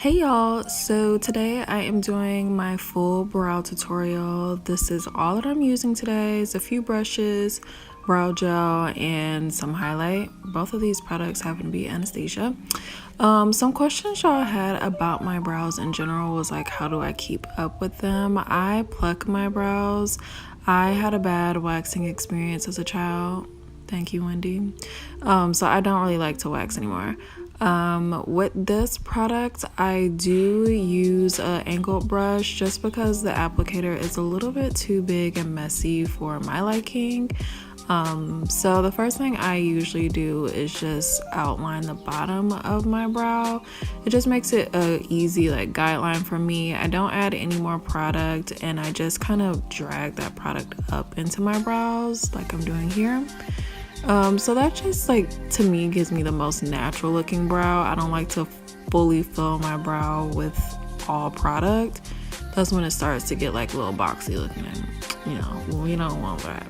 Hey y'all, so today I am doing my full brow tutorial. This is all that I'm using today. It's a few brushes, brow gel, and some highlight. Both of these products happen to be Anastasia. Some questions y'all had about my brows in general was like, how do I keep up with them? I pluck my brows. I had a bad waxing experience as a child. Thank you, Wendy. So I don't really like to wax anymore. With this product, I do use an angled brush just because the applicator is a little bit too big and messy for my liking. So the first thing I usually do is just outline the bottom of my brow. It just makes it a easy like guideline for me. I don't add any more product and I just kind of drag that product up into my brows like I'm doing here. So that just like to me gives me the most natural looking brow. I don't like to fully fill my brow with all product. That's when it starts to get like a little boxy looking and we don't want that.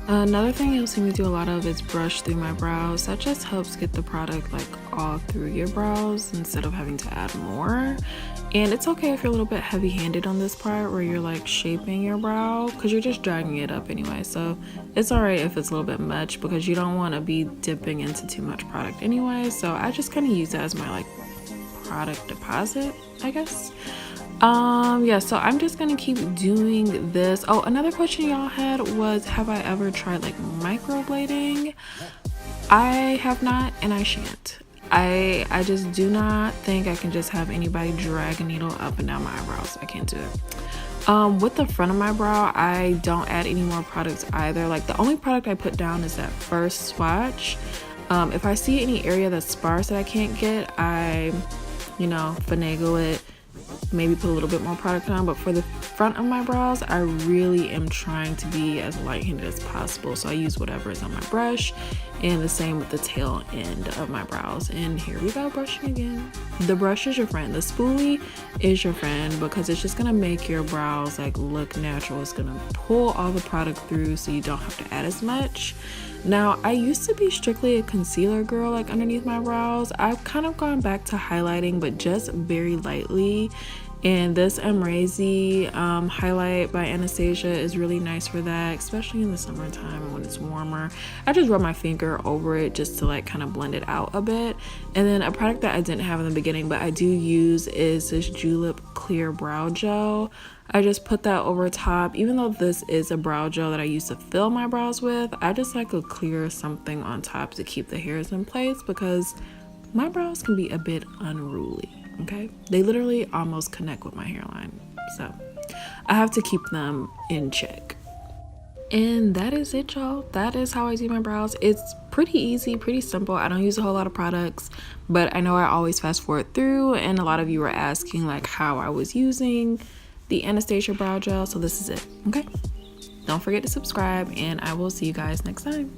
Another thing you'll see me do a lot of is brush through my brows. That just helps get the product like all through your brows instead of having to add more. And it's okay if you're a little bit heavy-handed on this part where you're like shaping your brow because you're just dragging it up anyway. So it's alright if it's a little bit much because you don't want to be dipping into too much product anyway. So I just kind of use it as my like product deposit, I guess. Yeah, so I'm just gonna keep doing this. Oh, another question y'all had was, have I ever tried like microblading? I have not, and I shan't. I just do not think I can just have anybody drag a needle up and down my eyebrows. I can't do it. With the front of my brow, I don't add any more products either. Like the only product I put down is that first swatch. If I see any area that's sparse that I can't get, I finagle it, maybe put a little bit more product on. But for the front of my brows, I really am trying to be as light-handed as possible, so I use whatever is on my brush, and the same with the tail end of my brows. And here we go, brushing again. The brush is your friend. The spoolie is your friend because it's just gonna make your brows like look natural. It's gonna pull all the product through so you don't have to add as much. Now, I used to be strictly a concealer girl, like underneath my brows. I've kind of gone back to highlighting, but just very lightly. And this Emrazy highlight by Anastasia is really nice for that, especially in the summertime when it's warmer. I just rub my finger over it just to like kind of blend it out a bit. And then a product that I didn't have in the beginning, but I do use is this Julep Clear Brow Gel. I just put that over top. Even though this is a brow gel that I used to fill my brows with, I just like a clear something on top to keep the hairs in place because my brows can be a bit unruly. Okay, they literally almost connect with my hairline, so I have to keep them in check. And that is it, y'all. That is how I do my brows. It's pretty easy, pretty simple. I don't use a whole lot of products, but I know I always fast forward through, and a lot of you were asking like how I was using the Anastasia brow gel, so this is it. Okay, don't forget to subscribe, and I will see you guys next time.